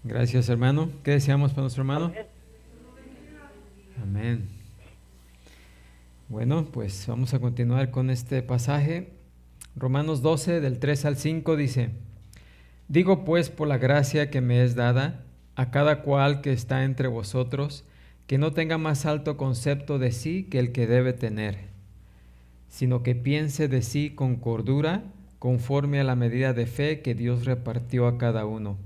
Gracias, hermano. ¿Qué deseamos para nuestro hermano? Amén. Amén. Bueno, pues vamos a continuar con este pasaje. Romanos 12, del 3 al 5 dice: Digo pues por la gracia que me es dada, a cada cual que está entre vosotros, que no tenga más alto concepto de sí que el que debe tener, sino que piense de sí con cordura, conforme a la medida de fe que Dios repartió a cada uno.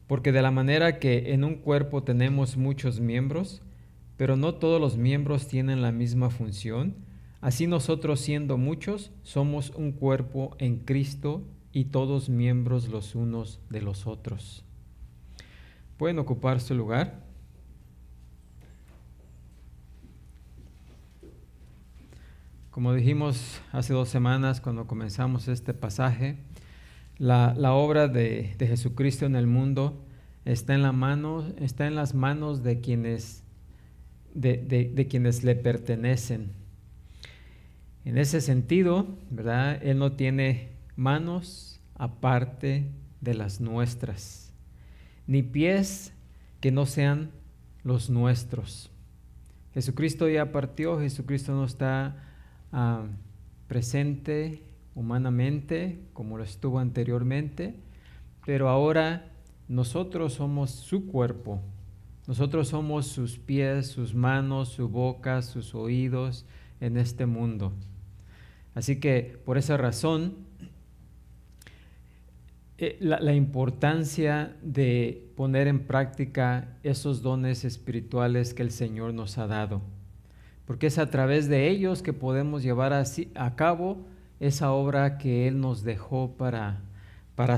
Porque de la manera que en un cuerpo tenemos muchos miembros, pero no todos los miembros tienen la misma función, así nosotros, siendo muchos, somos un cuerpo en Cristo y todos miembros los unos de los otros. ¿Pueden ocupar su lugar? Como dijimos hace 2 semanas cuando comenzamos este pasaje, la obra de Jesucristo en el mundo está en las manos de quienes le pertenecen. En ese sentido, ¿verdad? Él no tiene manos aparte de las nuestras, ni pies que no sean los nuestros. Jesucristo ya partió, Jesucristo no está presente humanamente como lo estuvo anteriormente, pero ahora nosotros somos su cuerpo. Nosotros somos sus pies, sus manos, su boca, sus oídos en este mundo. Así que por esa razón, la importancia de poner en práctica esos dones espirituales que el Señor nos ha dado. Porque es a través de ellos que podemos llevar a cabo esa obra que Él nos dejó para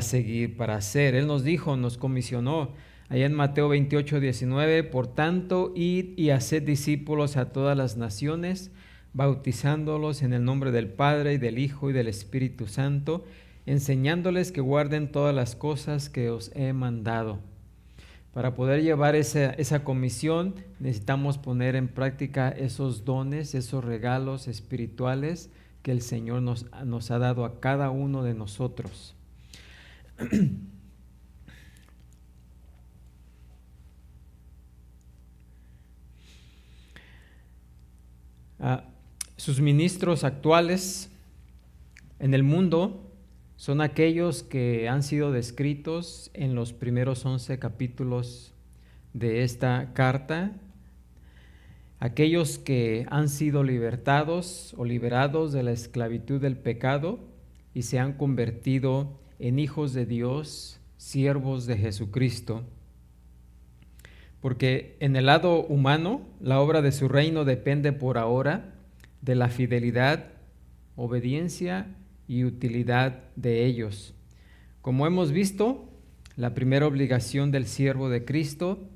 seguir, para hacer. Él nos dijo, nos comisionó, allá en Mateo 28:19, por tanto, id y haced discípulos a todas las naciones, bautizándolos en el nombre del Padre y del Hijo y del Espíritu Santo, enseñándoles que guarden todas las cosas que os he mandado. Para poder llevar esa comisión necesitamos poner en práctica esos dones, esos regalos espirituales que el Señor nos ha dado a cada uno de nosotros. Sus ministros actuales en el mundo son aquellos que han sido descritos en los primeros 11 capítulos de esta carta, aquellos que han sido libertados o liberados de la esclavitud del pecado y se han convertido en hijos de Dios, siervos de Jesucristo. Porque en el lado humano, la obra de su reino depende por ahora de la fidelidad, obediencia y utilidad de ellos. Como hemos visto, la primera obligación del siervo de Cristo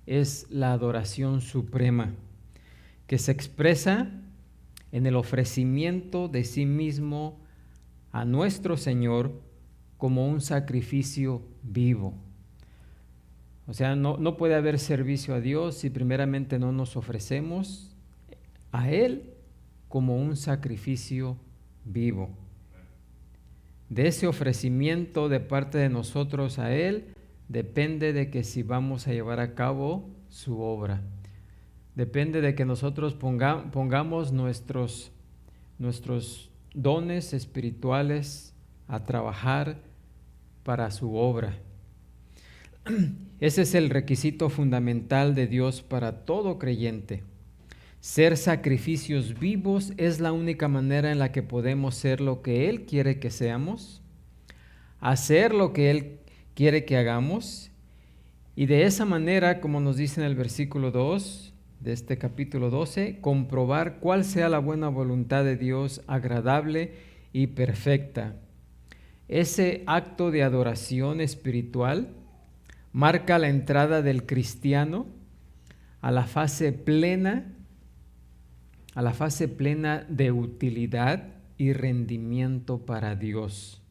es la adoración suprema, que se expresa en el ofrecimiento de sí mismo a nuestro Señor como un sacrificio vivo. O sea, no puede haber servicio a Dios si primeramente no nos ofrecemos a Él como un sacrificio vivo. De ese ofrecimiento de parte de nosotros a Él depende de que si vamos a llevar a cabo su obra. Depende de que nosotros pongamos nuestros dones espirituales a trabajar para su obra. Ese es el requisito fundamental de Dios para todo creyente. Ser sacrificios vivos es la única manera en la que podemos ser lo que Él quiere que seamos, hacer lo que Él quiere que hagamos, y de esa manera, como nos dice en el versículo 2 de este capítulo 12, comprobar cuál sea la buena voluntad de Dios, agradable y perfecta. Ese acto de adoración espiritual marca la entrada del cristiano a la fase plena de utilidad y rendimiento para Dios.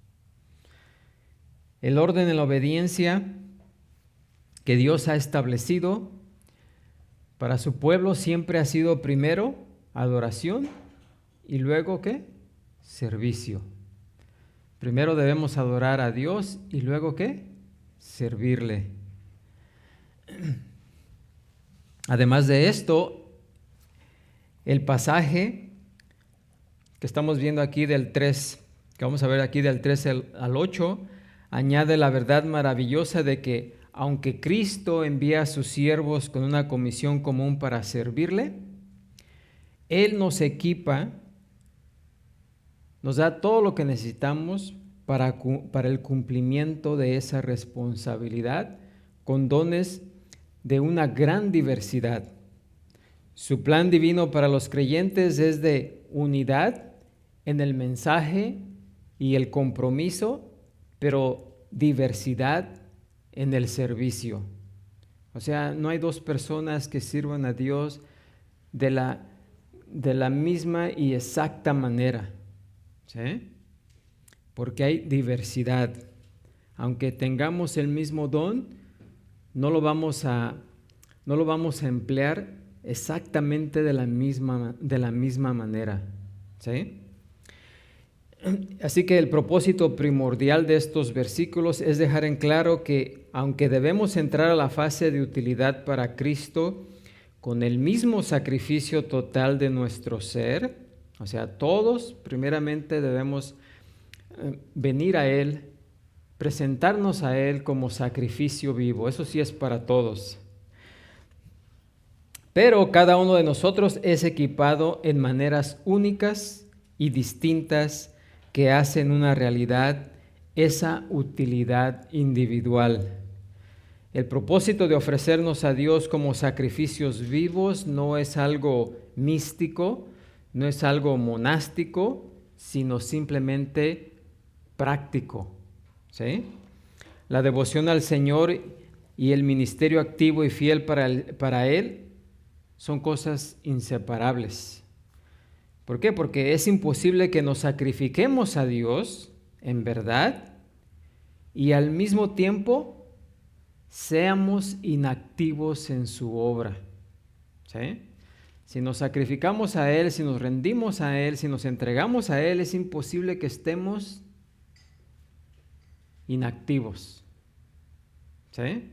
El orden en la obediencia que Dios ha establecido para su pueblo siempre ha sido primero adoración y luego ¿qué? Servicio. Primero debemos adorar a Dios y luego ¿qué? Servirle. Además de esto, el pasaje que estamos viendo aquí del 3, que vamos a ver aquí del 3 al 8, añade la verdad maravillosa de que aunque Cristo envía a sus siervos con una comisión común para servirle, Él nos equipa, nos da todo lo que necesitamos para el cumplimiento de esa responsabilidad con dones de una gran diversidad. Su plan divino para los creyentes es de unidad en el mensaje y el compromiso, pero diversidad en el servicio. O sea, no hay dos personas que sirvan a Dios de la misma y exacta manera, ¿sí? Porque hay diversidad. Aunque tengamos el mismo don, no lo vamos a emplear exactamente de la misma manera, ¿sí? Así que el propósito primordial de estos versículos es dejar en claro que aunque debemos entrar a la fase de utilidad para Cristo con el mismo sacrificio total de nuestro ser, o sea, todos primeramente debemos venir a Él, presentarnos a Él como sacrificio vivo, eso sí es para todos. Pero cada uno de nosotros es equipado en maneras únicas y distintas que hacen una realidad esa utilidad individual. El propósito de ofrecernos a Dios como sacrificios vivos no es algo místico, no es algo monástico, sino simplemente práctico, ¿sí? La devoción al Señor y el ministerio activo y fiel para Él son cosas inseparables. ¿Por qué? Porque es imposible que nos sacrifiquemos a Dios en verdad y al mismo tiempo seamos inactivos en su obra, ¿sí? Si nos sacrificamos a Él, si nos rendimos a Él, si nos entregamos a Él, es imposible que estemos inactivos, ¿sí?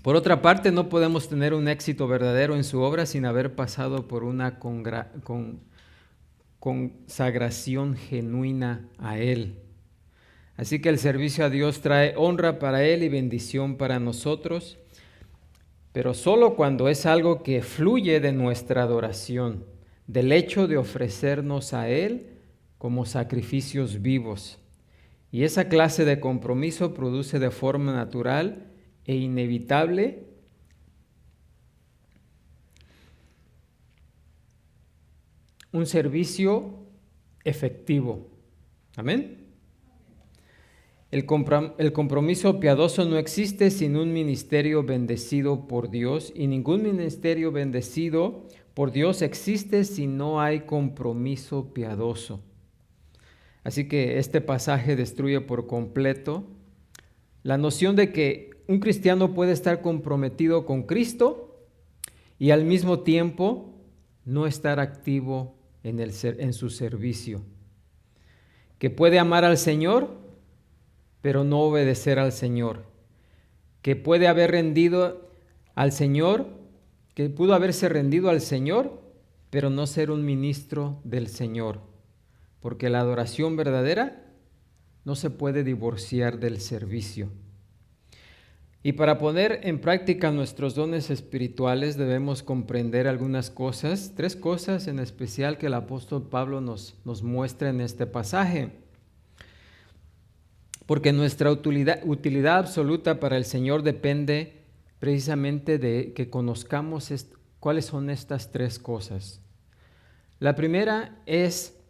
Por otra parte, no podemos tener un éxito verdadero en su obra sin haber pasado por una consagración genuina a Él. Así que el servicio a Dios trae honra para Él y bendición para nosotros, pero solo cuando es algo que fluye de nuestra adoración, del hecho de ofrecernos a Él como sacrificios vivos. Y esa clase de compromiso produce de forma natural e inevitable un servicio efectivo. Amén. El compromiso piadoso no existe sin un ministerio bendecido por Dios, y ningún ministerio bendecido por Dios existe si no hay compromiso piadoso. Así que este pasaje destruye por completo la noción de que un cristiano puede estar comprometido con Cristo y al mismo tiempo no estar activo en su servicio. Que puede amar al Señor, pero no obedecer al Señor. Que puede haber rendido al Señor, que pudo haberse rendido al Señor, pero no ser un ministro del Señor. Porque la adoración verdadera no se puede divorciar del servicio. Y para poner en práctica nuestros dones espirituales debemos comprender algunas cosas, 3 cosas en especial que el apóstol Pablo nos muestra en este pasaje. Porque nuestra utilidad absoluta para el Señor depende precisamente de que conozcamos cuáles son estas 3 cosas. La primera es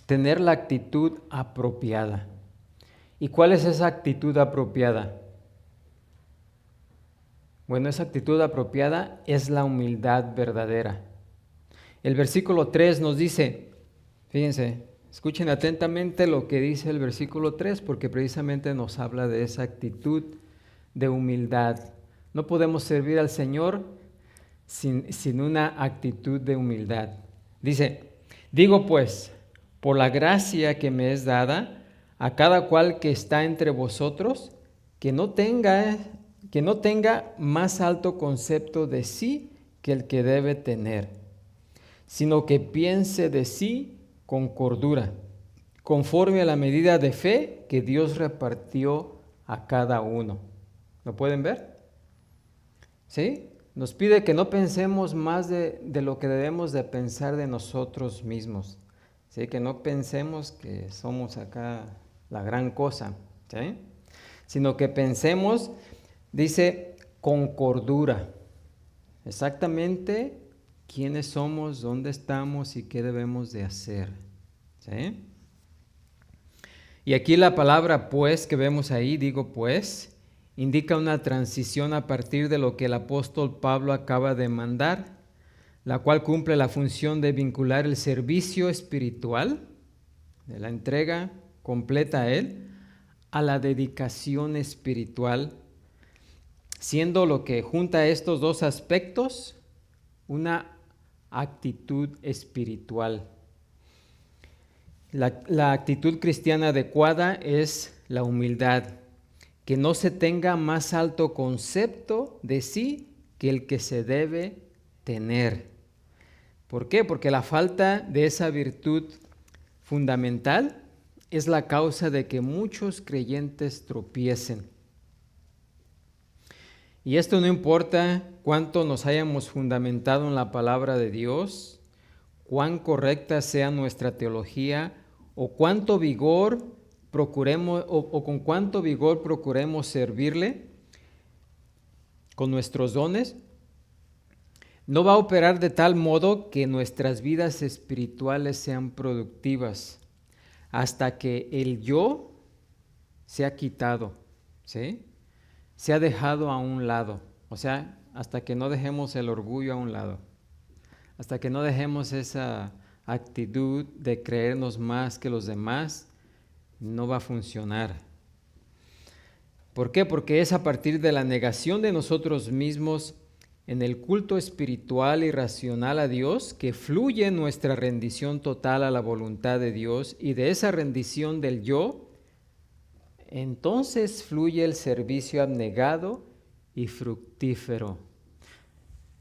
tener la actitud apropiada. ¿Y cuál es esa actitud apropiada? Bueno, esa actitud apropiada es la humildad verdadera. El versículo 3 nos dice, fíjense, escuchen atentamente lo que dice el versículo 3, porque precisamente nos habla de esa actitud de humildad. No podemos servir al Señor sin una actitud de humildad. Dice, digo pues, por la gracia que me es dada, a cada cual que está entre vosotros, que no tenga más alto concepto de sí que el que debe tener, sino que piense de sí con cordura, conforme a la medida de fe que Dios repartió a cada uno. ¿Lo pueden ver? ¿Sí? Nos pide que no pensemos más de lo que debemos de pensar de nosotros mismos. ¿Sí? Que no pensemos que somos acá la gran cosa, ¿sí? Sino que pensemos, dice, con cordura, exactamente quiénes somos, dónde estamos y qué debemos de hacer, ¿sí? Y aquí la palabra pues que vemos ahí, digo pues, indica una transición a partir de lo que el apóstol Pablo acaba de mandar, la cual cumple la función de vincular el servicio espiritual, de la entrega completa a Él, a la dedicación espiritual, siendo lo que junta estos dos aspectos una actitud espiritual. La actitud cristiana adecuada es la humildad, que no se tenga más alto concepto de sí que el que se debe tener. ¿Por qué? Porque la falta de esa virtud fundamental es la causa de que muchos creyentes tropiecen. Y esto no importa cuánto nos hayamos fundamentado en la palabra de Dios, cuán correcta sea nuestra teología o cuánto vigor procuremos o con cuánto vigor procuremos servirle con nuestros dones, no va a operar de tal modo que nuestras vidas espirituales sean productivas hasta que el yo se ha quitado, ¿sí? Se ha dejado a un lado, o sea, hasta que no dejemos el orgullo a un lado, hasta que no dejemos esa actitud de creernos más que los demás, no va a funcionar. ¿Por qué? Porque es a partir de la negación de nosotros mismos en el culto espiritual y racional a Dios que fluye nuestra rendición total a la voluntad de Dios, y de esa rendición del yo, entonces fluye el servicio abnegado y fructífero.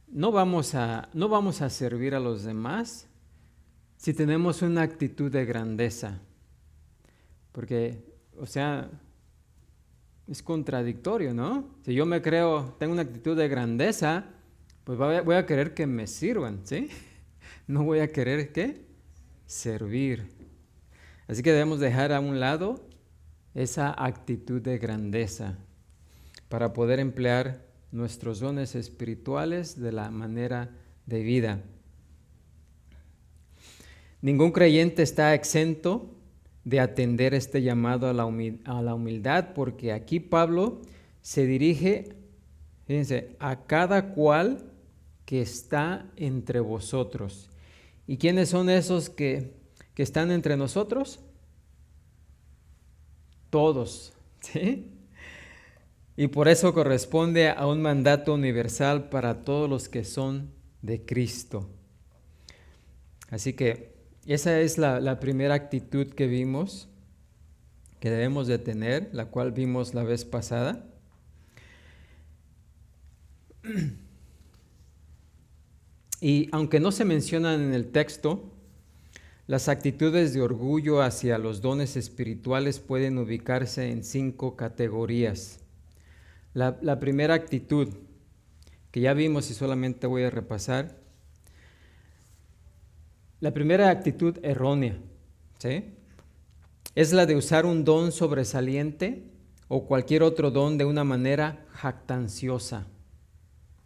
No vamos a servir a los demás si tenemos una actitud de grandeza, porque, o sea, es contradictorio, ¿no? Si yo tengo una actitud de grandeza, pues voy a querer que me sirvan, ¿sí? No voy a querer, ¿qué? Servir. Así que debemos dejar a un lado esa actitud de grandeza para poder emplear nuestros dones espirituales de la manera debida. Ningún creyente está exento de atender este llamado a la humildad, porque aquí Pablo se dirige, fíjense, a cada cual que está entre vosotros. ¿Y quiénes son esos que están entre nosotros? Todos, ¿sí? Y por eso corresponde a un mandato universal para todos los que son de Cristo. Así que esa es la primera actitud que vimos, que debemos de tener, la cual vimos la vez pasada. Y aunque no se mencionan en el texto, las actitudes de orgullo hacia los dones espirituales pueden ubicarse en 5 categorías. La primera actitud, que ya vimos y solamente voy a repasar, la primera actitud errónea, ¿sí? Es la de usar un don sobresaliente o cualquier otro don de una manera jactanciosa,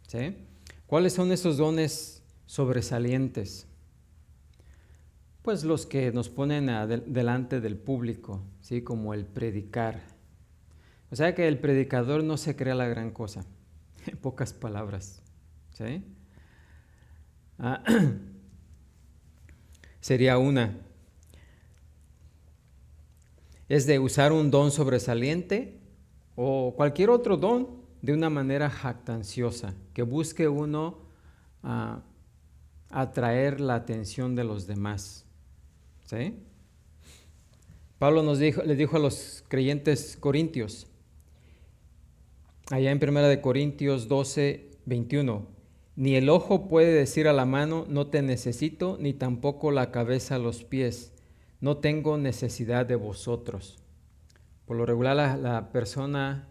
¿sí? ¿Cuáles son esos dones sobresalientes? Pues los que nos ponen delante del público, ¿sí? Como el predicar. O sea que el predicador no se crea la gran cosa, en pocas palabras, ¿sí? Sería una. Es de usar un don sobresaliente o cualquier otro don de una manera jactanciosa, que busque uno atraer la atención de los demás, ¿sí? Pablo le dijo a los creyentes corintios: allá en 1 Corintios 12, 21. Ni el ojo puede decir a la mano, no te necesito, ni tampoco la cabeza a los pies, no tengo necesidad de vosotros. Por lo regular la persona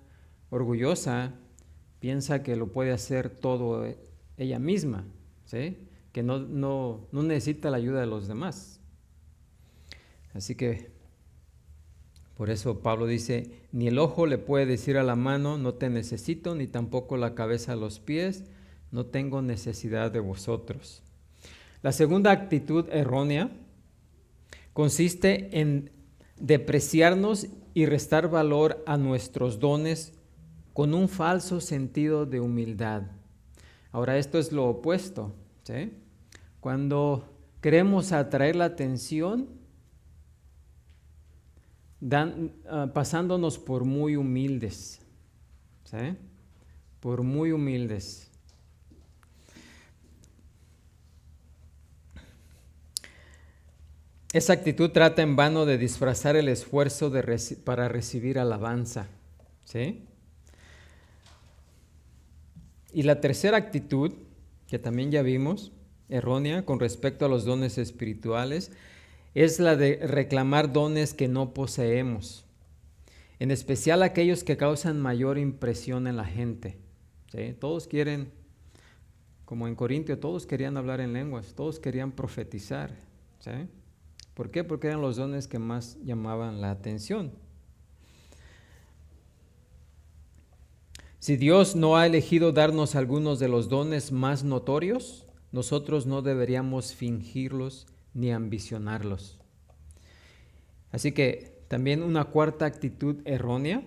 orgullosa piensa que lo puede hacer todo ella misma, ¿sí? Que no necesita la ayuda de los demás. Así que por eso Pablo dice, ni el ojo le puede decir a la mano, no te necesito, ni tampoco la cabeza a los pies, no tengo necesidad de vosotros. La segunda actitud errónea consiste en depreciarnos y restar valor a nuestros dones con un falso sentido de humildad. Ahora, esto es lo opuesto, ¿sí? Cuando queremos atraer la atención, pasándonos por muy humildes, ¿sí? Por muy humildes. Esa actitud trata en vano de disfrazar el esfuerzo para recibir alabanza, ¿sí? Y la tercera actitud, que también ya vimos, errónea con respecto a los dones espirituales, es la de reclamar dones que no poseemos, en especial aquellos que causan mayor impresión en la gente, ¿sí? Todos quieren, como en Corintio, todos querían hablar en lenguas, todos querían profetizar, ¿sí? ¿Por qué? Porque eran los dones que más llamaban la atención. Si Dios no ha elegido darnos algunos de los dones más notorios, nosotros no deberíamos fingirlos ni ambicionarlos. Así que también una cuarta actitud errónea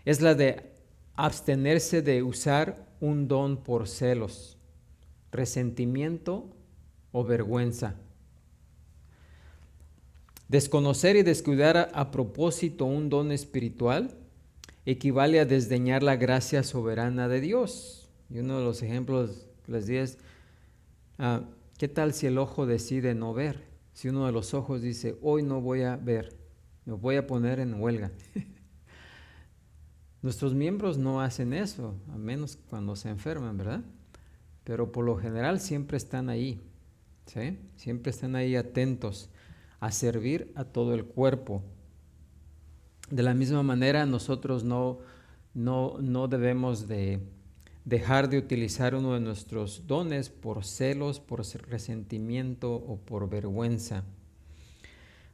es la de abstenerse de usar un don por celos, resentimiento o vergüenza. Desconocer y descuidar a propósito un don espiritual equivale a desdeñar la gracia soberana de Dios. Y uno de los ejemplos que les di es, ¿qué tal si el ojo decide no ver? Si uno de los ojos dice, hoy no voy a ver, me voy a poner en huelga. Nuestros miembros no hacen eso, a menos cuando se enferman, ¿verdad? Pero por lo general siempre están ahí, ¿sí? Siempre están ahí atentos a servir a todo el cuerpo. De la misma manera, nosotros no debemos de dejar de utilizar uno de nuestros dones por celos, por resentimiento o por vergüenza.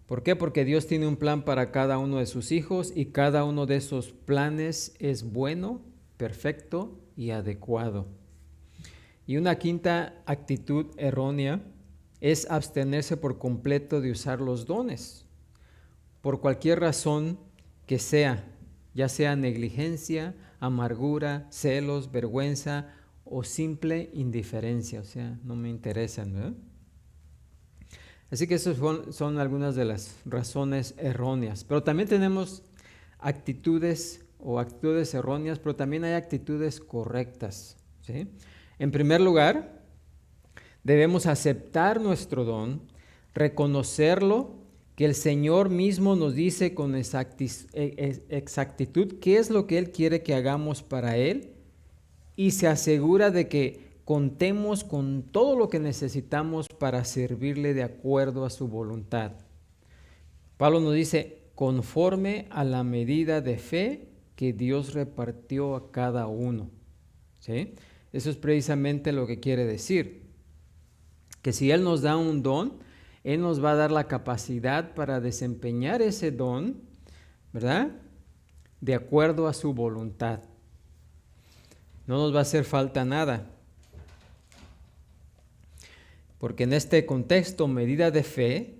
¿Por qué? Porque Dios tiene un plan para cada uno de sus hijos y cada uno de esos planes es bueno, perfecto y adecuado. Y una quinta actitud errónea es abstenerse por completo de usar los dones, por cualquier razón que sea, ya sea negligencia, amargura, celos, vergüenza o simple indiferencia, o sea, no me interesan, ¿verdad? Así que esas son algunas de las razones erróneas, pero también tenemos actitudes erróneas, pero también hay actitudes correctas, ¿sí? En primer lugar, debemos aceptar nuestro don, reconocerlo, que el Señor mismo nos dice con exactitud qué es lo que Él quiere que hagamos para Él y se asegura de que contemos con todo lo que necesitamos para servirle de acuerdo a su voluntad. Pablo nos dice, conforme a la medida de fe que Dios repartió a cada uno, ¿sí? Eso es precisamente lo que quiere decir, que si Él nos da un don, Él nos va a dar la capacidad para desempeñar ese don, ¿verdad? De acuerdo a su voluntad. No nos va a hacer falta nada. Porque en este contexto, medida de fe,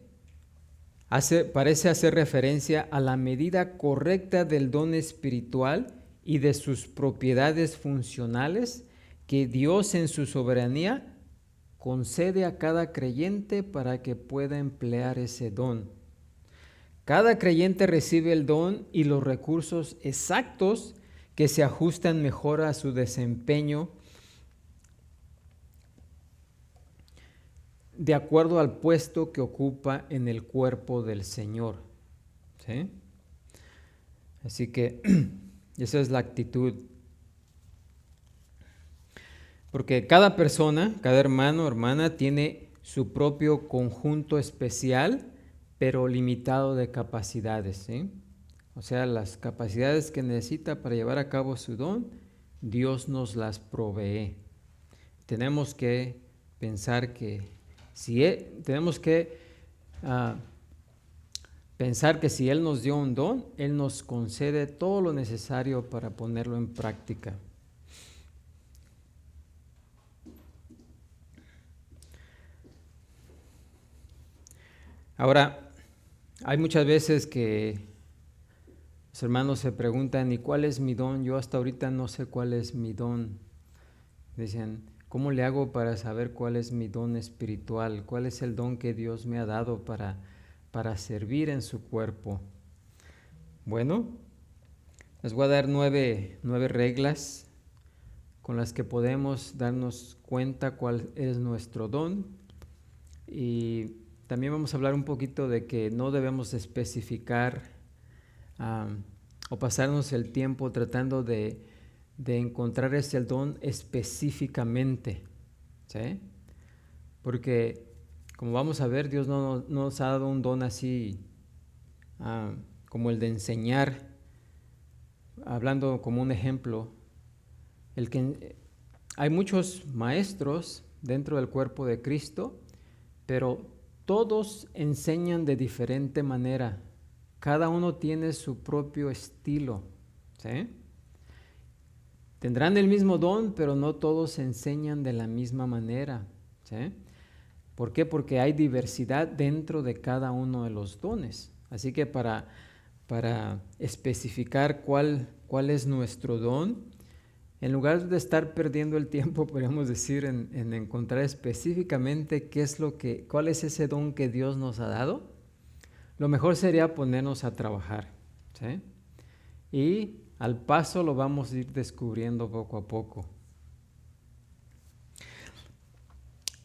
parece hacer referencia a la medida correcta del don espiritual y de sus propiedades funcionales que Dios en su soberanía concede a cada creyente para que pueda emplear ese don. Cada creyente recibe el don y los recursos exactos que se ajustan mejor a su desempeño de acuerdo al puesto que ocupa en el cuerpo del Señor, ¿sí? Así que esa es la actitud Porque cada persona, cada hermano o hermana tiene su propio conjunto especial, pero limitado de capacidades, ¿sí? O sea, las capacidades que necesita para llevar a cabo su don, Dios nos las provee. Tenemos que pensar que tenemos que pensar que si Él nos dio un don, Él nos concede todo lo necesario para ponerlo en práctica. Ahora, hay muchas veces que los hermanos se preguntan, ¿y cuál es mi don? Yo hasta ahorita no sé cuál es mi don. Dicen, ¿cómo le hago para saber cuál es mi don espiritual? ¿Cuál es el don que Dios me ha dado para servir en su cuerpo? Bueno, les voy a dar nueve reglas con las que podemos darnos cuenta cuál es nuestro don. Y también vamos a hablar un poquito de que no debemos especificar o pasarnos el tiempo tratando de encontrar ese don específicamente, ¿sí? Porque, como vamos a ver, Dios no nos ha dado un don así como el de enseñar. Hablando como un ejemplo, hay muchos maestros dentro del cuerpo de Cristo, pero todos enseñan de diferente manera. Cada uno tiene su propio estilo, ¿sí? Tendrán el mismo don, pero no todos enseñan de la misma manera, ¿sí? ¿Por qué? Porque hay diversidad dentro de cada uno de los dones. Así que para especificar cuál es nuestro don, en lugar de estar perdiendo el tiempo, podríamos decir, en encontrar específicamente cuál es ese don que Dios nos ha dado, lo mejor sería ponernos a trabajar, ¿sí? Y al paso lo vamos a ir descubriendo poco a poco.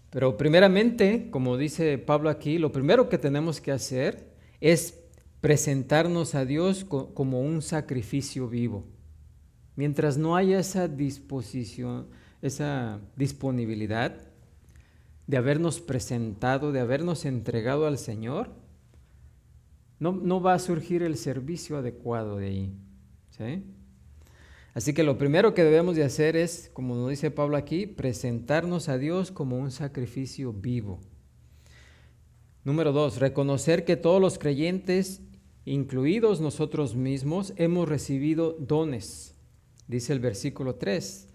Pero primeramente, como dice Pablo aquí, lo primero que tenemos que hacer es presentarnos a Dios como un sacrificio vivo. Mientras no haya esa disposición, esa disponibilidad de habernos presentado, de habernos entregado al Señor, no va a surgir el servicio adecuado de ahí, ¿sí? Así que lo primero que debemos de hacer es, como nos dice Pablo aquí, presentarnos a Dios como un sacrificio vivo. Número 2, reconocer que todos los creyentes, incluidos nosotros mismos, hemos recibido dones. Dice el versículo 3,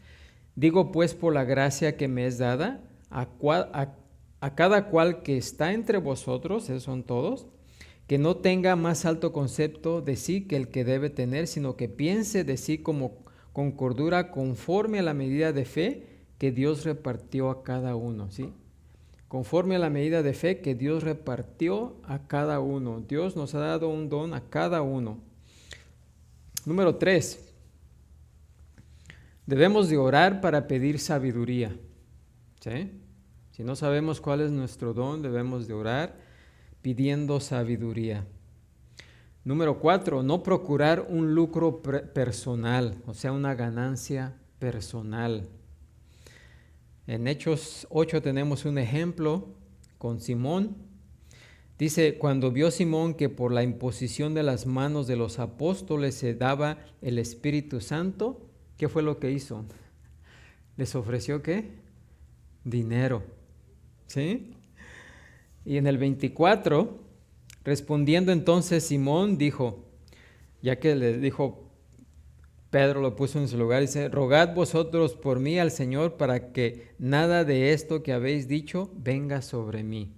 digo pues por la gracia que me es dada, a cada cual que está entre vosotros, esos son todos, que no tenga más alto concepto de sí que el que debe tener, sino que piense de sí como con cordura, conforme a la medida de fe que Dios repartió a cada uno, ¿sí? Conforme a la medida de fe que Dios repartió a cada uno. Dios nos ha dado un don a cada uno. Número 3. Debemos de orar para pedir sabiduría, ¿sí? Si no sabemos cuál es nuestro don, debemos de orar pidiendo sabiduría. Número 4, no procurar un lucro personal, o sea, una ganancia personal. En Hechos 8 tenemos un ejemplo con Simón. Dice, cuando vio Simón que por la imposición de las manos de los apóstoles se daba el Espíritu Santo, ¿qué fue lo que hizo? ¿Les ofreció qué? Dinero, ¿sí? Y en el 24, respondiendo entonces Simón dijo, ya que le dijo, Pedro lo puso en su lugar, dice, rogad vosotros por mí al Señor para que nada de esto que habéis dicho venga sobre mí.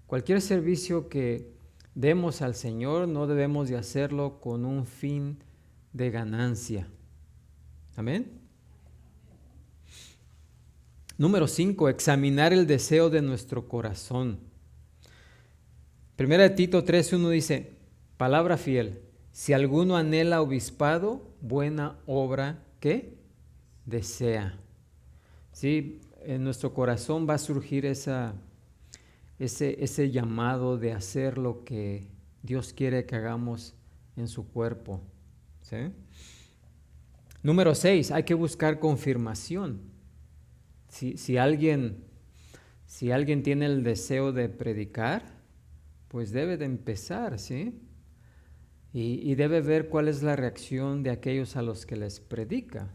Cualquier servicio que demos al Señor no debemos de hacerlo con un fin de ganancia. Amén. Número 5, examinar el deseo de nuestro corazón. Primera de Tito 3:1 dice, palabra fiel, si alguno anhela obispado, buena obra, ¿qué? Desea. Sí, en nuestro corazón va a surgir ese llamado de hacer lo que Dios quiere que hagamos en su cuerpo, ¿sí? Número 6, hay que buscar confirmación. si alguien tiene el deseo de predicar, pues debe de empezar, ¿sí? Y debe ver cuál es la reacción de aquellos a los que les predica.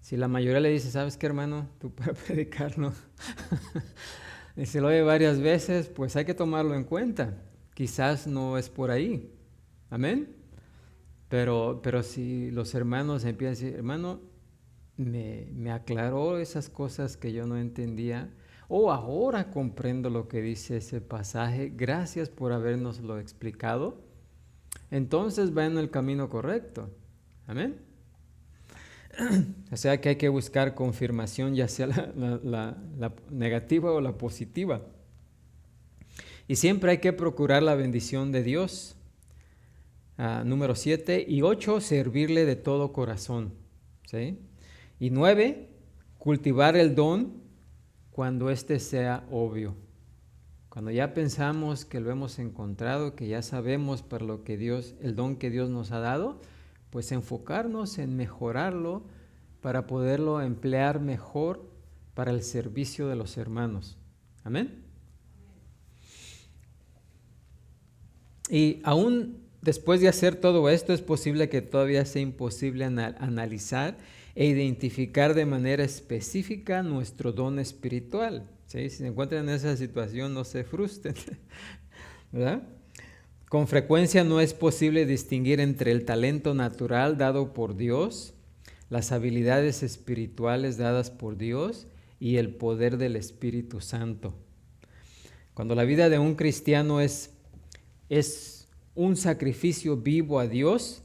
Si la mayoría le dice, ¿sabes qué, hermano? Tú para predicar, ¿no? Y si lo oye varias veces, pues hay que tomarlo en cuenta. Quizás no es por ahí. Amén. Pero si los hermanos empiezan a decir, hermano, me aclaró esas cosas que yo no entendía, o ahora comprendo lo que dice ese pasaje, gracias por habernoslo explicado, entonces va en el camino correcto. Amén. O sea que hay que buscar confirmación, ya sea la negativa o la positiva. Y siempre hay que procurar la bendición de Dios. Número 7. Y 8, servirle de todo corazón. ¿Sí? Y 9, cultivar el don cuando éste sea obvio. Cuando ya pensamos que lo hemos encontrado, que ya sabemos para lo que el don que Dios nos ha dado, pues enfocarnos en mejorarlo para poderlo emplear mejor para el servicio de los hermanos. Amén. Y aún después de hacer todo esto, es posible que todavía sea imposible analizar e identificar de manera específica nuestro don espiritual. ¿Sí? Si se encuentran en esa situación, no se frustren, ¿verdad? Con frecuencia no es posible distinguir entre el talento natural dado por Dios, las habilidades espirituales dadas por Dios y el poder del Espíritu Santo. Cuando la vida de un cristiano es un sacrificio vivo a Dios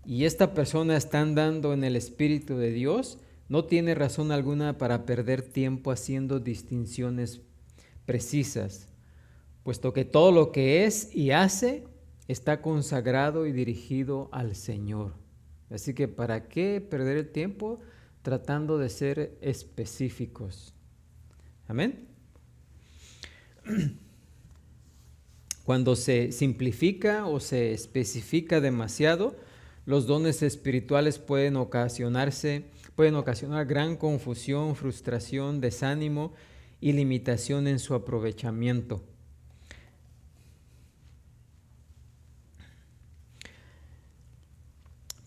y esta persona está andando en el Espíritu de Dios, no tiene razón alguna para perder tiempo haciendo distinciones precisas, puesto que todo lo que es y hace está consagrado y dirigido al Señor. Así que ¿para qué perder el tiempo tratando de ser específicos? Amén. Cuando se simplifica o se especifica demasiado, los dones espirituales pueden ocasionar gran confusión, frustración, desánimo y limitación en su aprovechamiento.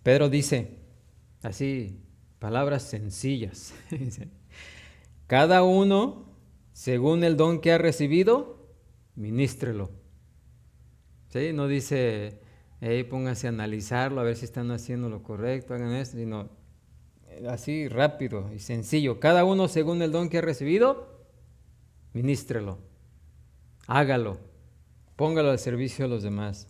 Pedro dice, así, palabras sencillas, cada uno, según el don que ha recibido, ministrelo. ¿Sí? No dice, pónganse a analizarlo, a ver si están haciendo lo correcto, hagan esto, sino así rápido y sencillo. Cada uno, según el don que ha recibido, ministrelo, hágalo, póngalo al servicio de los demás.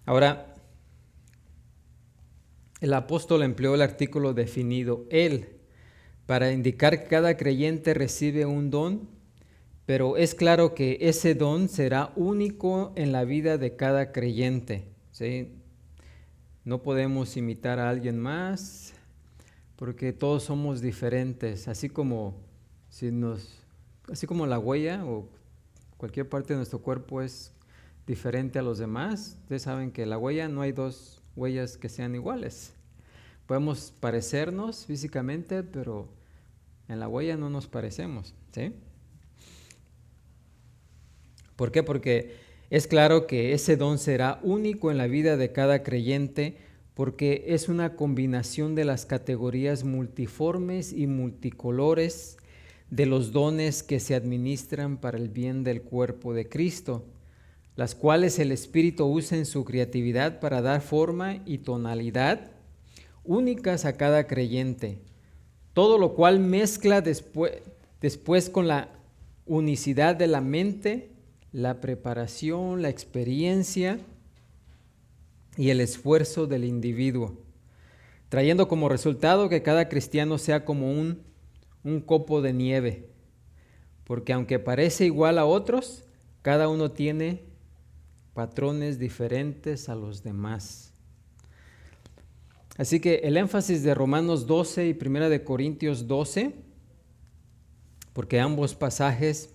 Ahora, el apóstol empleó el artículo definido él para indicar que cada creyente recibe un don, pero es claro que ese don será único en la vida de cada creyente. ¿Sí? No podemos imitar a alguien más porque todos somos diferentes, así como la huella o cualquier parte de nuestro cuerpo es diferente a los demás. Ustedes saben que la huella, no hay dos huellas que sean iguales. Podemos parecernos físicamente, pero en la huella no nos parecemos, ¿sí? ¿Por qué? Porque es claro que ese don será único en la vida de cada creyente, porque es una combinación de las categorías multiformes y multicolores de los dones que se administran para el bien del cuerpo de Cristo, las cuales el Espíritu usa en su creatividad para dar forma y tonalidad únicas a cada creyente, todo lo cual mezcla después con la unicidad de la mente, la preparación, la experiencia y el esfuerzo del individuo, trayendo como resultado que cada cristiano sea como un copo de nieve, porque aunque parece igual a otros, cada uno tiene patrones diferentes a los demás. Así que el énfasis de Romanos 12 y 1 de Corintios 12, porque ambos pasajes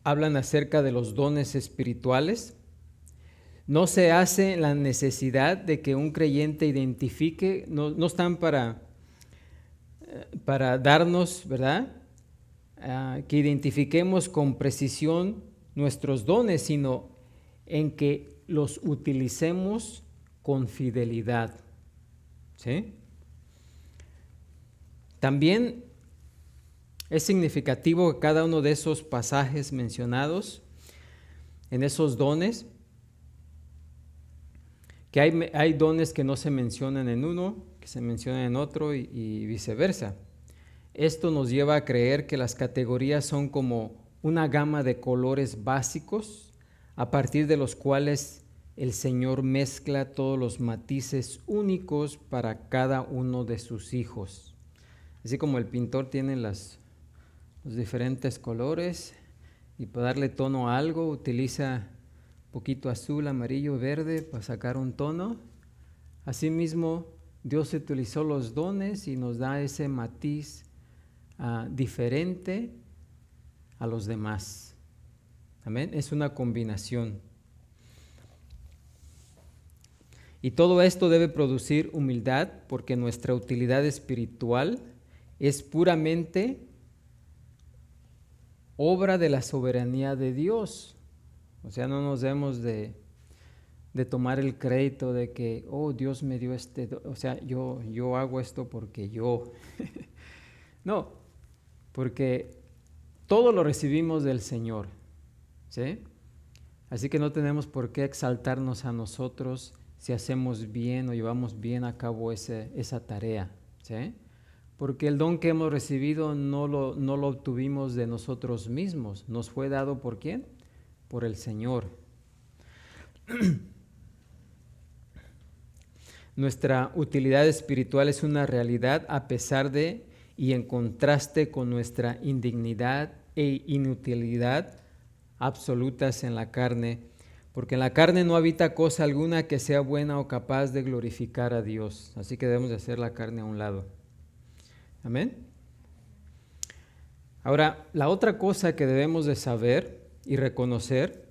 hablan acerca de los dones espirituales, no se hace la necesidad de que un creyente identifique, no están para darnos, ¿verdad? Que identifiquemos con precisión nuestros dones, sino en que los utilicemos con fidelidad. ¿Sí? También es significativo que cada uno de esos pasajes mencionados, en esos dones, que hay dones que no se mencionan en uno, que se mencionan en otro y viceversa. Esto nos lleva a creer que las categorías son como una gama de colores básicos a partir de los cuales el Señor mezcla todos los matices únicos para cada uno de sus hijos. Así como el pintor tiene los diferentes colores y para darle tono a algo utiliza un poquito azul, amarillo, verde para sacar un tono. Asimismo, Dios utilizó los dones y nos da ese matiz diferente a los demás. Amén. Es una combinación. Y todo esto debe producir humildad porque nuestra utilidad espiritual es puramente obra de la soberanía de Dios. O sea, no nos debemos de tomar el crédito de que, Dios me dio o sea, yo hago esto porque yo. No, porque todo lo recibimos del Señor, ¿sí? Así que no tenemos por qué exaltarnos a nosotros si hacemos bien o llevamos bien a cabo esa tarea, ¿sí? Porque el don que hemos recibido no lo obtuvimos de nosotros mismos, nos fue dado ¿por quién? Por el Señor. Nuestra utilidad espiritual es una realidad a pesar de y en contraste con nuestra indignidad e inutilidad absolutas en la carne, porque en la carne no habita cosa alguna que sea buena o capaz de glorificar a Dios. Así que debemos de hacer la carne a un lado. Amén. Ahora, la otra cosa que debemos de saber y reconocer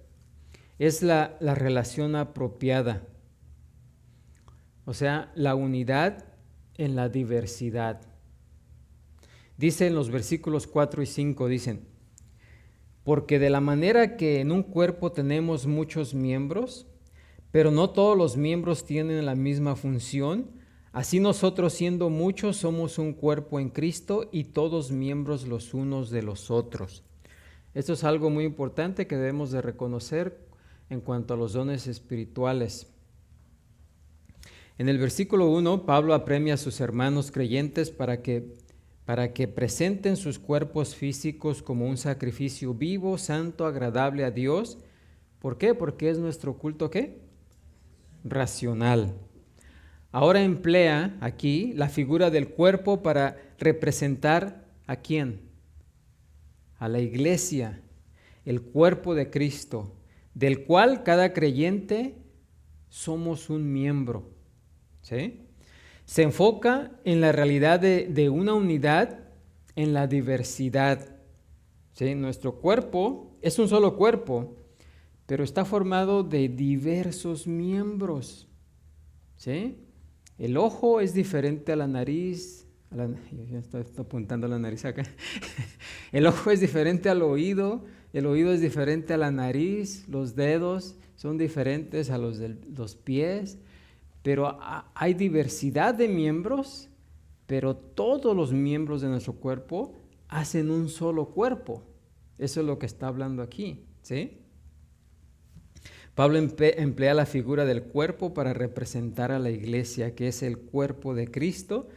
es la relación apropiada. O sea, la unidad en la diversidad. Dice en los versículos 4 y 5, dicen, porque de la manera que en un cuerpo tenemos muchos miembros, pero no todos los miembros tienen la misma función, así nosotros siendo muchos somos un cuerpo en Cristo y todos miembros los unos de los otros. Esto es algo muy importante que debemos de reconocer en cuanto a los dones espirituales. En el versículo 1, Pablo apremia a sus hermanos creyentes para que presenten sus cuerpos físicos como un sacrificio vivo, santo, agradable a Dios. ¿Por qué? Porque es nuestro culto, ¿qué? Racional. Ahora emplea aquí la figura del cuerpo para representar ¿a quién? A la iglesia, el cuerpo de Cristo, del cual cada creyente somos un miembro. ¿Sí? Se enfoca en la realidad de una unidad en la diversidad. ¿Sí? Nuestro cuerpo es un solo cuerpo, pero está formado de diversos miembros. ¿Sí? El ojo es diferente a la nariz. Yo estoy apuntando a la nariz acá. El ojo es diferente al oído. El oído es diferente a la nariz. Los dedos son diferentes a los de los pies. Pero hay diversidad de miembros, pero todos los miembros de nuestro cuerpo hacen un solo cuerpo. Eso es lo que está hablando aquí, ¿sí? Pablo emplea la figura del cuerpo para representar a la iglesia, que es el cuerpo de Cristo,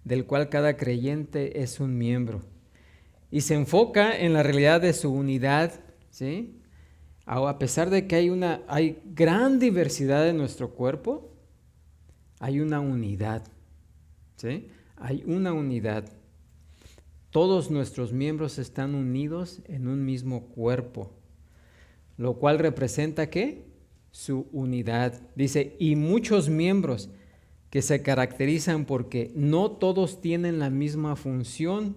del cual cada creyente es un miembro. Y se enfoca en la realidad de su unidad, ¿sí? A pesar de que hay gran diversidad en nuestro cuerpo, hay una unidad, ¿sí? Hay una unidad. Todos nuestros miembros están unidos en un mismo cuerpo, lo cual representa ¿qué? Su unidad. Dice, y muchos miembros que se caracterizan porque no todos tienen la misma función,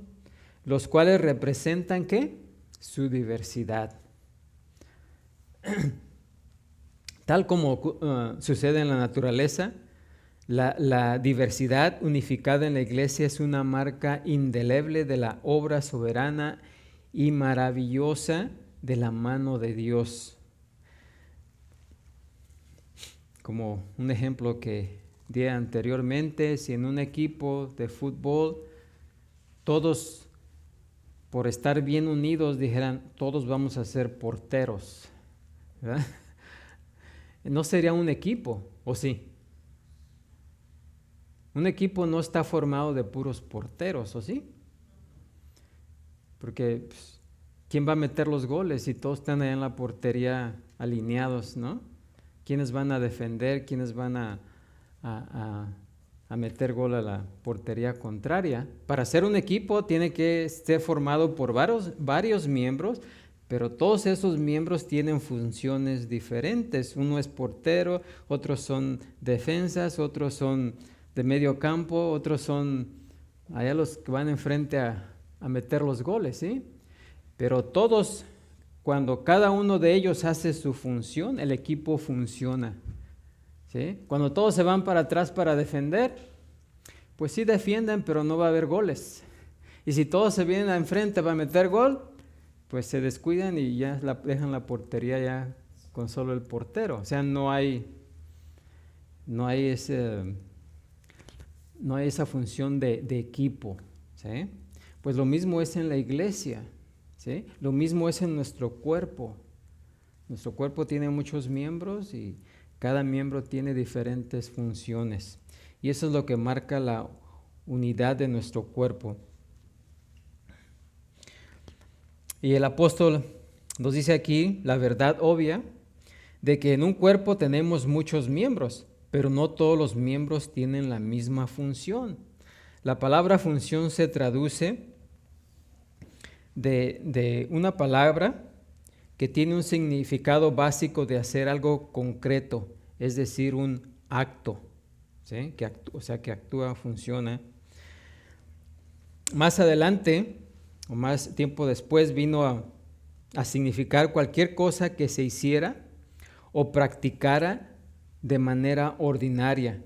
los cuales representan ¿qué? Su diversidad. Tal como sucede en la naturaleza, la diversidad unificada en la iglesia es una marca indeleble de la obra soberana y maravillosa de la mano de Dios. Como un ejemplo que di anteriormente, si en un equipo de fútbol todos, por estar bien unidos, dijeran, todos vamos a ser porteros, ¿verdad? No sería un equipo, ¿o sí? Un equipo no está formado de puros porteros, ¿o sí? Porque pues, ¿quién va a meter los goles si todos están allá en la portería alineados, ¿no? ¿Quiénes van a defender? ¿Quiénes van a meter gol a la portería contraria? Para ser un equipo tiene que ser formado por varios miembros, pero todos esos miembros tienen funciones diferentes. Uno es portero, otros son defensas, otros son de medio campo, otros son allá los que van enfrente a meter los goles, ¿sí? Pero todos, cuando cada uno de ellos hace su función, el equipo funciona, ¿sí? Cuando todos se van para atrás para defender, pues sí defienden, pero no va a haber goles. Y si todos se vienen a enfrente para meter gol, pues se descuidan y ya dejan la portería ya con solo el portero. O sea, no hay esa función de equipo, ¿sí? Pues lo mismo es en la iglesia, ¿sí? Lo mismo es en nuestro cuerpo. Nuestro cuerpo tiene muchos miembros y cada miembro tiene diferentes funciones. Y eso es lo que marca la unidad de nuestro cuerpo. Y el apóstol nos dice aquí la verdad obvia de que en un cuerpo tenemos muchos miembros, pero no todos los miembros tienen la misma función. La palabra función se traduce de una palabra que tiene un significado básico de hacer algo concreto, es decir, un acto, ¿sí? Que actúa, funciona. Más adelante, o más tiempo después, vino a significar cualquier cosa que se hiciera o practicara de manera ordinaria,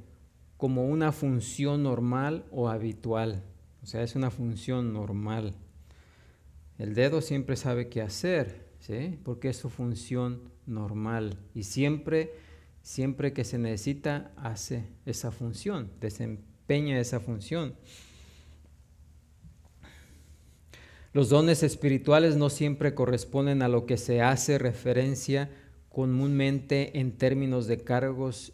como una función normal o habitual. O sea, es una función normal. El dedo siempre sabe qué hacer, ¿sí? Porque es su función normal. Y siempre que se necesita, hace esa función, desempeña esa función. Los dones espirituales no siempre corresponden a lo que se hace referencia comúnmente en términos de cargos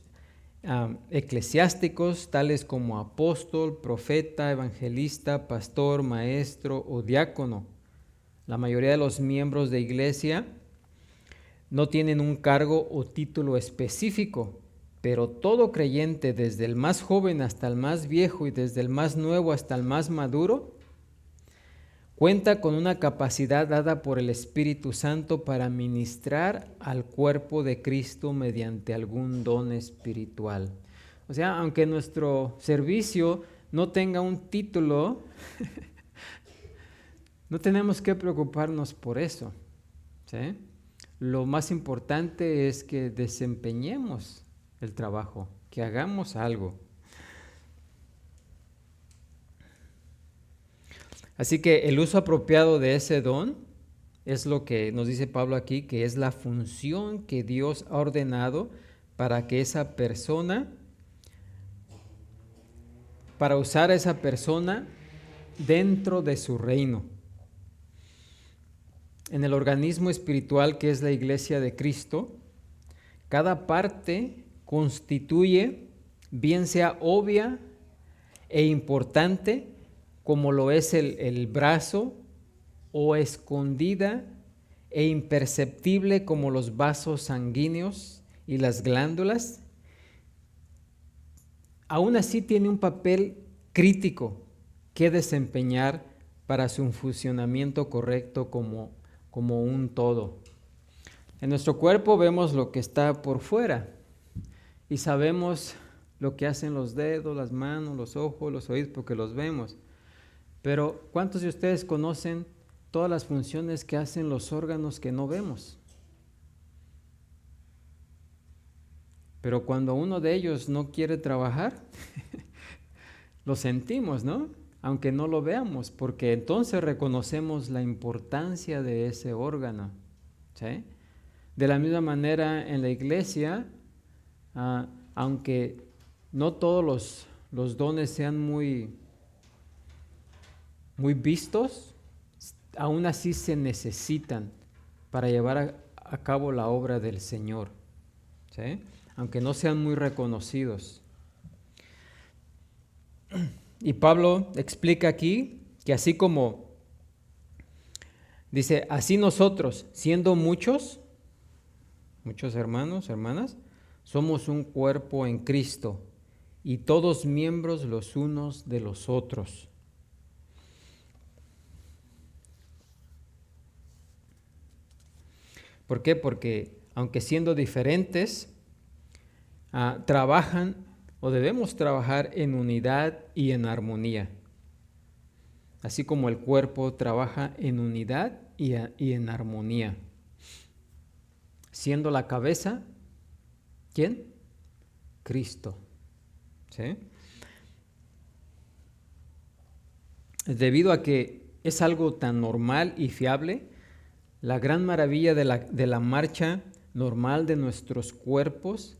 eclesiásticos, tales como apóstol, profeta, evangelista, pastor, maestro o diácono. La mayoría de los miembros de iglesia no tienen un cargo o título específico, pero todo creyente, desde el más joven hasta el más viejo y desde el más nuevo hasta el más maduro, cuenta con una capacidad dada por el Espíritu Santo para ministrar al cuerpo de Cristo mediante algún don espiritual. O sea, aunque nuestro servicio no tenga un título, no tenemos que preocuparnos por eso, ¿sí? Lo más importante es que desempeñemos el trabajo, que hagamos algo. Así que el uso apropiado de ese don es lo que nos dice Pablo aquí, que es la función que Dios ha ordenado para que esa persona, para usar a esa persona dentro de su reino. En el organismo espiritual que es la iglesia de Cristo, cada parte constituye, bien sea obvia e importante, como lo es el brazo, o escondida e imperceptible como los vasos sanguíneos y las glándulas, aún así tiene un papel crítico que desempeñar para su funcionamiento correcto como un todo. En nuestro cuerpo vemos lo que está por fuera y sabemos lo que hacen los dedos, las manos, los ojos, los oídos, porque los vemos. Pero ¿cuántos de ustedes conocen todas las funciones que hacen los órganos que no vemos? Pero cuando uno de ellos no quiere trabajar, lo sentimos, ¿no? Aunque no lo veamos, porque entonces reconocemos la importancia de ese órgano, ¿sí? De la misma manera en la iglesia, aunque no todos los dones sean muy vistos, aún así se necesitan para llevar a cabo la obra del Señor, ¿sí? Aunque no sean muy reconocidos. Y Pablo explica aquí que así como dice, así nosotros, siendo muchos hermanos, hermanas, somos un cuerpo en Cristo y todos miembros los unos de los otros. ¿Por qué? Porque aunque siendo diferentes, trabajan o debemos trabajar en unidad y en armonía. Así como el cuerpo trabaja en unidad y en armonía. Siendo la cabeza, ¿quién? Cristo. ¿Sí? Debido a que es algo tan normal y fiable, la gran maravilla de la marcha normal de nuestros cuerpos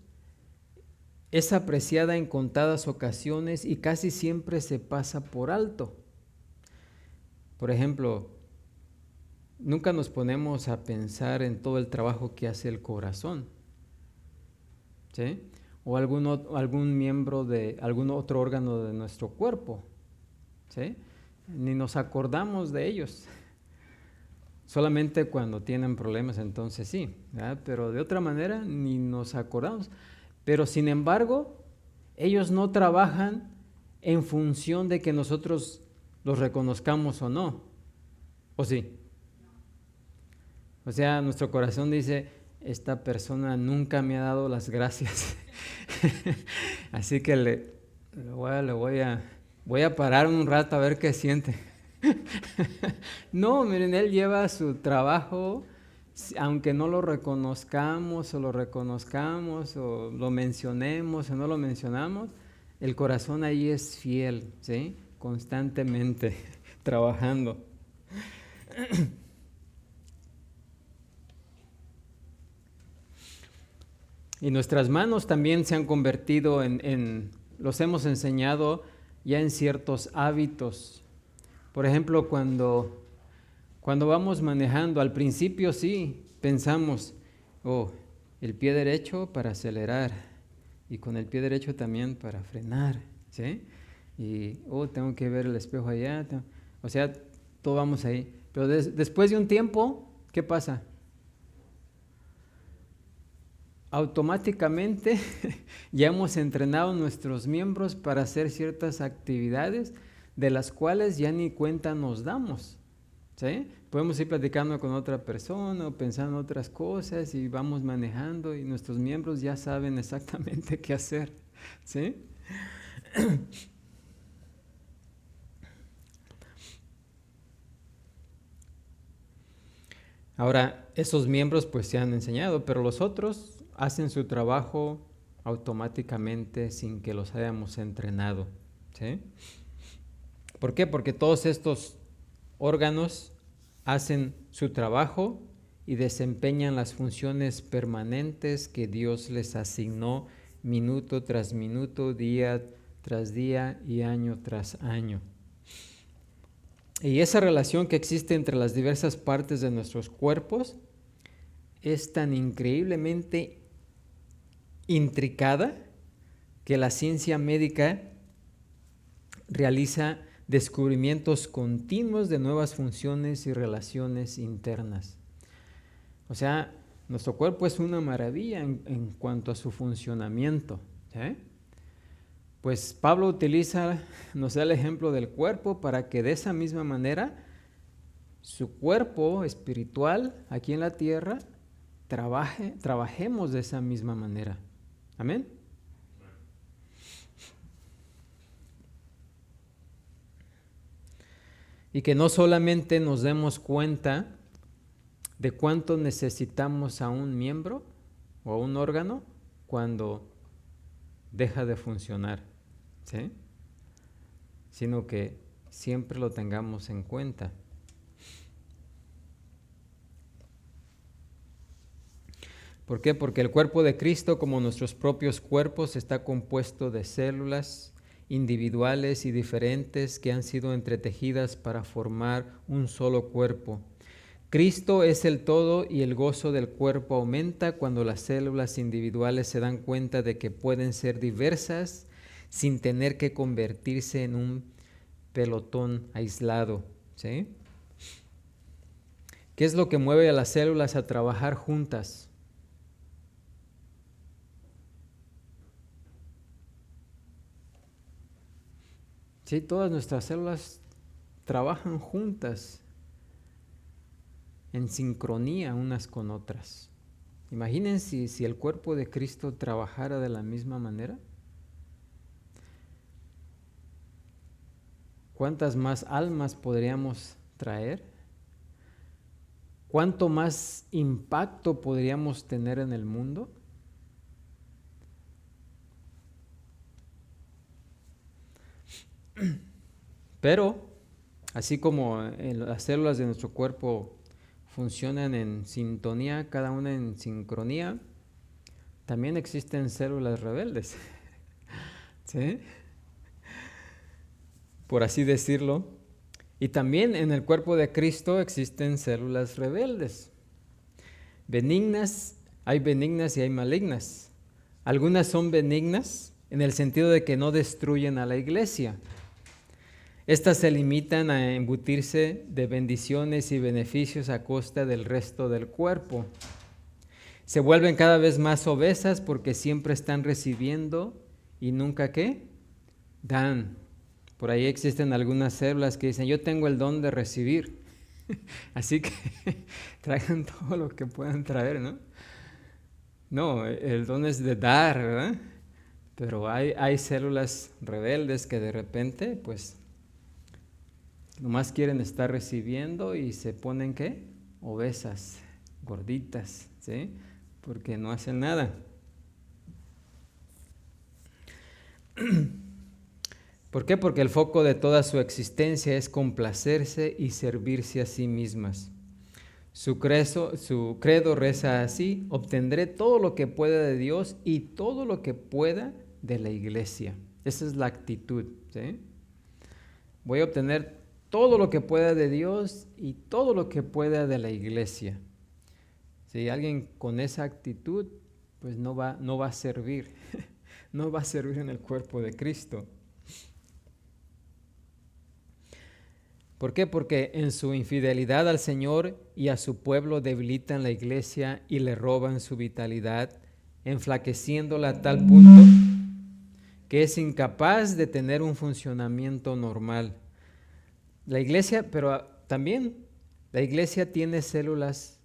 es apreciada en contadas ocasiones y casi siempre se pasa por alto. Por ejemplo, nunca nos ponemos a pensar en todo el trabajo que hace el corazón, ¿sí? O algún miembro de algún otro órgano de nuestro cuerpo, ¿sí? Ni nos acordamos de ellos. Solamente cuando tienen problemas, entonces sí, ¿verdad? Pero de otra manera ni nos acordamos. Pero sin embargo, ellos no trabajan en función de que nosotros los reconozcamos o no. ¿O sí? O sea, nuestro corazón dice, esta persona nunca me ha dado las gracias. Así que voy a parar un rato a ver qué siente. No, miren, él lleva su trabajo, aunque no lo reconozcamos o lo mencionemos o no lo mencionamos, el corazón ahí es fiel, ¿sí? Constantemente trabajando. Y nuestras manos también se han convertido los hemos enseñado ya en ciertos hábitos. Por ejemplo, cuando vamos manejando, al principio sí, pensamos, el pie derecho para acelerar y con el pie derecho también para frenar, ¿sí? Y, tengo que ver el espejo allá, o sea, todo vamos ahí. Pero después de un tiempo, ¿qué pasa? Automáticamente ya hemos entrenado nuestros miembros para hacer ciertas actividades de las cuales ya ni cuenta nos damos, ¿sí? Podemos ir platicando con otra persona o pensando en otras cosas y vamos manejando y nuestros miembros ya saben exactamente qué hacer, ¿sí? Ahora, esos miembros pues se han enseñado, pero los otros hacen su trabajo automáticamente sin que los hayamos entrenado, ¿sí? ¿Por qué? Porque todos estos órganos hacen su trabajo y desempeñan las funciones permanentes que Dios les asignó minuto tras minuto, día tras día y año tras año. Y esa relación que existe entre las diversas partes de nuestros cuerpos es tan increíblemente intricada que la ciencia médica realiza descubrimientos continuos de nuevas funciones y relaciones internas. O sea, nuestro cuerpo es una maravilla en cuanto a su funcionamiento, ¿sí? Pues Pablo nos da el ejemplo del cuerpo para que de esa misma manera su cuerpo espiritual aquí en la tierra trabajemos de esa misma manera. Amén. Y que no solamente nos demos cuenta de cuánto necesitamos a un miembro o a un órgano cuando deja de funcionar, ¿sí? Sino que siempre lo tengamos en cuenta. ¿Por qué? Porque el cuerpo de Cristo, como nuestros propios cuerpos, está compuesto de células individuales y diferentes que han sido entretejidas para formar un solo cuerpo. Cristo es el todo y el gozo del cuerpo aumenta cuando las células individuales se dan cuenta de que pueden ser diversas sin tener que convertirse en un pelotón aislado, ¿sí? ¿Qué es lo que mueve a las células a trabajar juntas? Sí, todas nuestras células trabajan juntas, en sincronía unas con otras. Imaginen si el cuerpo de Cristo trabajara de la misma manera. ¿Cuántas más almas podríamos traer? ¿Cuánto más impacto podríamos tener en el mundo? Pero, así como las células de nuestro cuerpo funcionan en sintonía, cada una en sincronía, también existen células rebeldes, ¿sí? Por así decirlo. Y también en el cuerpo de Cristo existen células rebeldes. Benignas, hay benignas y hay malignas. Algunas son benignas en el sentido de que no destruyen a la iglesia. Estas se limitan a embutirse de bendiciones y beneficios a costa del resto del cuerpo. Se vuelven cada vez más obesas porque siempre están recibiendo y nunca ¿qué? Dan. Por ahí existen algunas células que dicen, yo tengo el don de recibir. Así que traigan todo lo que puedan traer, ¿no? No, el don es de dar, ¿verdad? Pero hay células rebeldes que de repente, pues, nomás quieren estar recibiendo y se ponen, ¿qué? Obesas, gorditas, ¿sí? Porque no hacen nada. ¿Por qué? Porque el foco de toda su existencia es complacerse y servirse a sí mismas. Su credo reza así: obtendré todo lo que pueda de Dios y todo lo que pueda de la iglesia. Esa es la actitud, ¿sí? Voy a obtener todo lo que pueda de Dios y todo lo que pueda de la iglesia. Si alguien con esa actitud, pues no va a servir, no va a servir en el cuerpo de Cristo. ¿Por qué? Porque en su infidelidad al Señor y a su pueblo debilitan la iglesia y le roban su vitalidad, enflaqueciéndola a tal punto que es incapaz de tener un funcionamiento normal. La iglesia, pero también la iglesia tiene células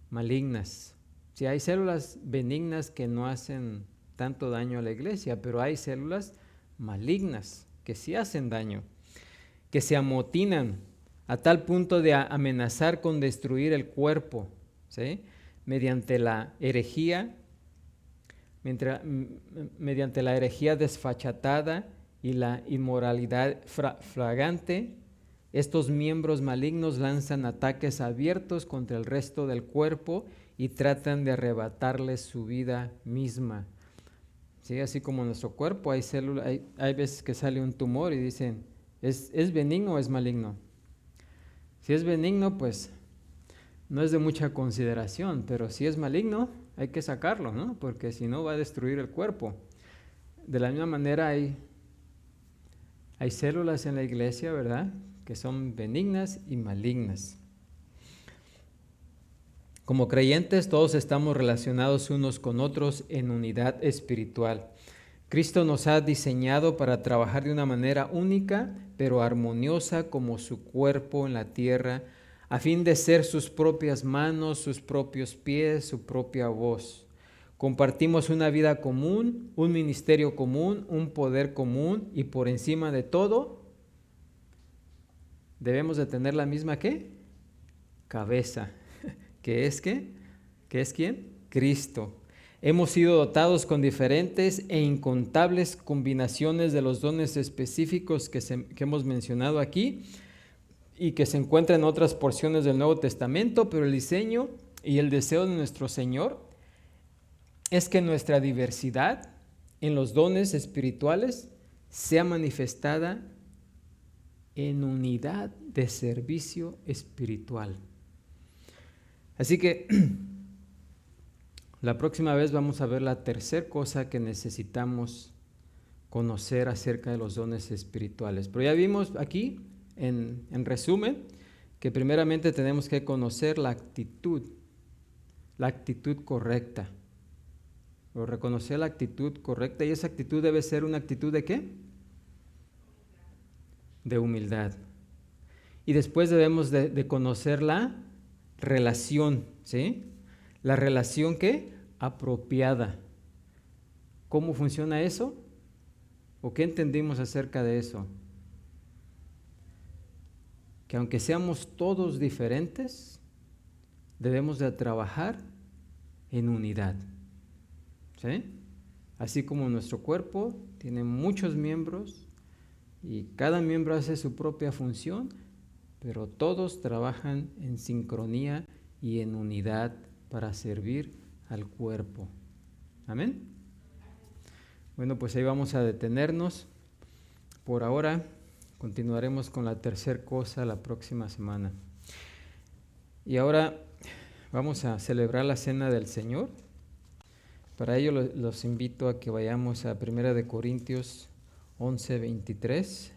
malignas. Sí, hay células benignas que no hacen tanto daño a la iglesia, pero hay células malignas que sí hacen daño, que se amotinan a tal punto de amenazar con destruir el cuerpo, ¿sí? Mediante la herejía, desfachatada y la inmoralidad flagrante. Estos miembros malignos lanzan ataques abiertos contra el resto del cuerpo y tratan de arrebatarles su vida misma. ¿Sí? Así como en nuestro cuerpo hay células, hay veces que sale un tumor y dicen, ¿es benigno o es maligno? Si es benigno, pues no es de mucha consideración, pero si es maligno, hay que sacarlo, ¿no? Porque si no va a destruir el cuerpo. De la misma manera hay células en la iglesia, ¿verdad?, que son benignas y malignas. Como creyentes, todos estamos relacionados unos con otros en unidad espiritual. Cristo nos ha diseñado para trabajar de una manera única, pero armoniosa como su cuerpo en la tierra, a fin de ser sus propias manos, sus propios pies, su propia voz. Compartimos una vida común, un ministerio común, un poder común y por encima de todo, debemos de tener la misma ¿qué? Cabeza. ¿Qué es qué? ¿Qué es quién? Cristo. Hemos sido dotados con diferentes e incontables combinaciones de los dones específicos que hemos mencionado aquí y que se encuentran en otras porciones del Nuevo Testamento, pero el diseño y el deseo de nuestro Señor es que nuestra diversidad en los dones espirituales sea manifestada en unidad de servicio espiritual. Así que la próxima vez vamos a ver la tercera cosa que necesitamos conocer acerca de los dones espirituales. Pero ya vimos aquí, en resumen, que primeramente tenemos que conocer la actitud correcta. O reconocer la actitud correcta, y esa actitud debe ser una actitud ¿de qué? De humildad. Y después debemos de conocer la relación, ¿sí? La relación ¿qué? Apropiada. ¿Cómo funciona eso? ¿O qué entendimos acerca de eso? Que aunque seamos todos diferentes, debemos de trabajar en unidad. ¿Sí? Así como nuestro cuerpo tiene muchos miembros y cada miembro hace su propia función, pero todos trabajan en sincronía y en unidad para servir al cuerpo. ¿Amén? Bueno, pues ahí vamos a detenernos. Por ahora continuaremos con la tercera cosa la próxima semana. Y ahora vamos a celebrar la Cena del Señor. Para ello los invito a que vayamos a 1 Corintios 11:23.